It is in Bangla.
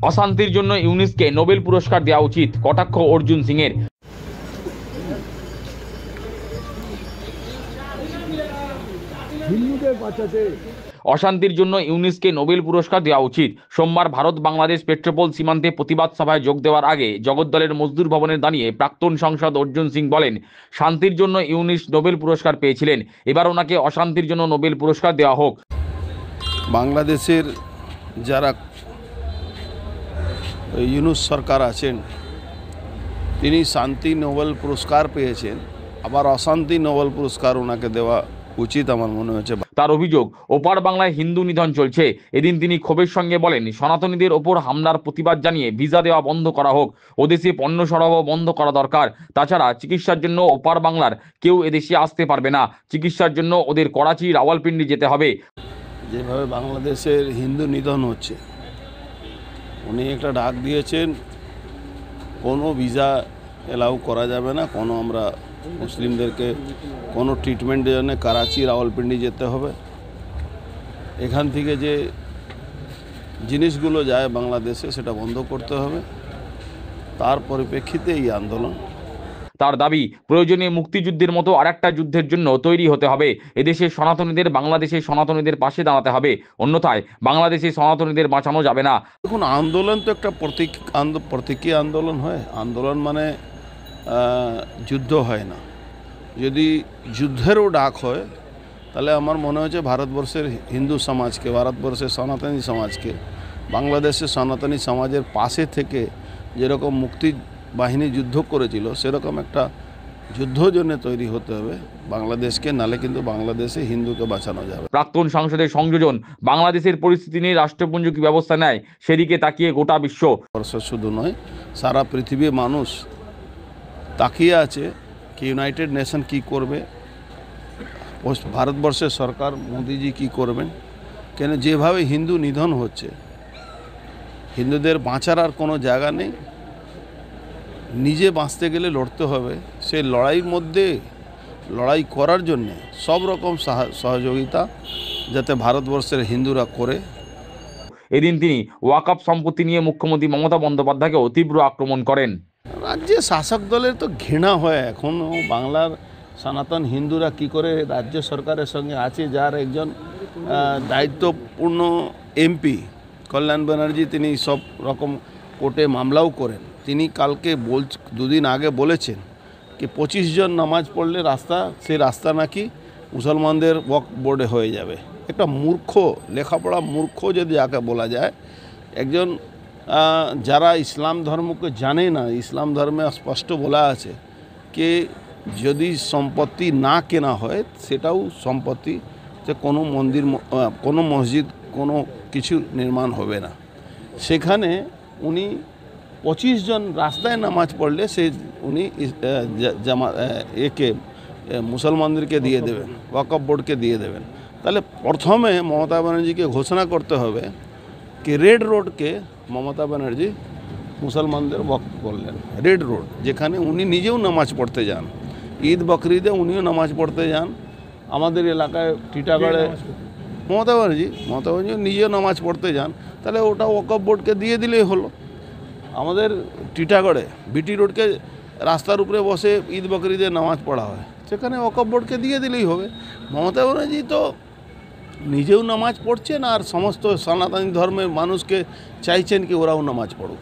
অশান্তির জন্য ইউনিসকে নোবেল পুরস্কার দেওয়া উচিত, কটাক্ষ অর্জুন সিংয়ের। অশান্তির জন্য ইউনিসকে নোবেল পুরস্কার দেওয়া উচিত। সোমবার ভারত বাংলাদেশ পেট্রোপোল সীমান্তে প্রতিবাদ সভায় যোগ দেওয়ার আগে জগদ্দলের মজদুর ভবনে দাঁড়িয়ে প্রাক্তন সাংসদ অর্জুন সিং বলেন, শান্তির জন্য ইউনিস নোবেল পুরস্কার পেয়েছিলেন, এবার ওনাকে অশান্তির জন্য নোবেল পুরস্কার দেওয়া হোক। বাংলাদেশের যারা ইউনুস সরকার আছেন তিনি শান্তি নোবেল পুরস্কার পেয়েছেন, আবার অশান্তি নোবেল পুরস্কার ওনাকে দেওয়া উচিত আমার মনে হচ্ছে। তার অভিযোগ, ওপার বাংলায় হিন্দু নিধন চলছে। এদিন তিনি ক্ষোভের সঙ্গে বলেন, সনাতনীদের ওপর হামলার প্রতিবাদ জানিয়ে ভিসা দেওয়া বন্ধ করা হোক, ওদেশে পণ্য সরবরাহ বন্ধ করা দরকার। তাছাড়া চিকিৎসার জন্য ওপার বাংলার কেউ এদেশে আসতে পারবে না, চিকিৎসার জন্য ওদের করাচি রাওয়ালপিন্ডি যেতে হবে। যেভাবে বাংলাদেশের হিন্দু নিধন হচ্ছে, উনি একটা ডাক দিয়েছেন কোনো ভিসা এলাউ করা যাবে না, কোনো আমরা মুসলিমদেরকে কোনো ট্রিটমেন্টের জন্য করাচি রাওয়ালপিন্ডি যেতে হবে। এখান থেকে যে জিনিসগুলো যায় বাংলাদেশে সেটা বন্ধ করতে হবে। তার পরিপ্রেক্ষিতে এই আন্দোলন। তার দাবি, প্রয়োজনে মুক্তিযুদ্ধের মতো আরেকটা যুদ্ধের জন্য তৈরি হতে হবে। এদেশের সনাতনীদের বাংলাদেশের সনাতনীদের পাশে দাঁড়াতে হবে, অন্যথায় বাংলাদেশে সনাতনীদের বাঁচানো যাবে না। দেখুন, আন্দোলন তো একটা প্রতীকী আন্দোলন হয়। আন্দোলন মানে যুদ্ধ হয় না। যদি যুদ্ধেরও ডাক হয় তাহলে আমার মনে হচ্ছে ভারতবর্ষের হিন্দু সমাজকে, ভারতবর্ষের সনাতনী সমাজকে, বাংলাদেশের সনাতনী সমাজের পাশে থেকে যেরকম মুক্তি বাহিনী যুদ্ধ করেছিল সেরকম একটা যুদ্ধ জন্য তৈরি হতে হবে বাংলাদেশকে, নালে কিন্তু বাংলাদেশে হিন্দুকে বাঁচানো যাবে। প্রাক্তন সাংসদের সংযোজন, বাংলাদেশের পরিস্থিতি নিয়ে রাষ্ট্রপুঞ্জ কি ব্যবস্থা নেয় সেদিকে তাকিয়ে গোটা বিশ্ব, শুধু নয় সারা পৃথিবীর মানুষ তাকিয়ে আছে কি ইউনাইটেড নেশন কি করবে, ভারতবর্ষের সরকার মোদিজি কি করবেন। কেন যেভাবে হিন্দু নিধন হচ্ছে, হিন্দুদের বাঁচার আর কোনো জায়গা নেই। নিজে বাঁচতে গেলে লড়তে হবে। সেই লড়াইয়ের মধ্যে লড়াই করার জন্যে সব রকম সহযোগিতা যাতে ভারতবর্ষের হিন্দুরা করে। এদিন তিনি ওয়াকফ সম্পত্তি নিয়ে মুখ্যমন্ত্রী মমতা বন্দ্যোপাধ্যায়কে তীব্র আক্রমণ করেন। রাজ্যে শাসক দলের তো ঘৃণা হয় এখনও বাংলার সনাতন হিন্দুরা কি করে রাজ্য সরকারের সঙ্গে আছে, যার একজন দায়িত্বপূর্ণ এমপি কল্যাণ ব্যানার্জি, তিনি সব রকম কোর্টে মামলাও করেন। তিনি কালকে দুদিন আগে বলেছেন কি 25 জন নামাজ পড়লে সেই রাস্তা নাকি মুসলমানদের ওয়াকফ বোর্ডে হয়ে যাবে। একটা মূর্খ, লেখাপড়া মূর্খ যদি যাকে বলা যায়, একজন যারা ইসলাম ধর্মকে জানে না, ইসলাম ধর্মে স্পষ্ট বলা আছে যে যদি সম্পত্তি না কেনা হয় সেটাও সম্পত্তি, যে কোনো মন্দির, কোনো মসজিদ, কোনো কিছু নির্মাণ হবে না। সেখানে উনি 25 জন রাস্তায় নামাজ পড়লে উনি মুসলমানদেরকে দিয়ে দেবেন, ওয়াকফ বোর্ডকে দিয়ে দেবেন। তাহলে প্রথমে মমতা ব্যানার্জিকে ঘোষণা করতে হবে কি রেড রোডকে মমতা ব্যানার্জি মুসলমানদের ওয়াকফ করলেন। রেড রোড যেখানে উনি নিজেও নামাজ পড়তে যান, ঈদ বকরিদে উনিও নামাজ পড়তে যান। আমাদের এলাকায় টিটাগড়ে মমতা ব্যানার্জি নিজেও নামাজ পড়তে যান, তাহলে ওটা ওয়াকফ বোর্ডকে দিয়ে দিলেই হলো। আমাদের টিটাগড়ে বিটি রোডকে রাস্তার উপরে বসে ঈদ বকরিদে নামাজ পড়া হয়, সেখানে ওয়াকফ বোর্ডকে দিয়ে দিলেই হবে। মমতা ব্যানার্জি তো নিজেও নামাজ পড়ছেন আর সমস্ত সনাতনী ধর্মের মানুষকে চাইছেন কি ওরাও নামাজ পড়ুক।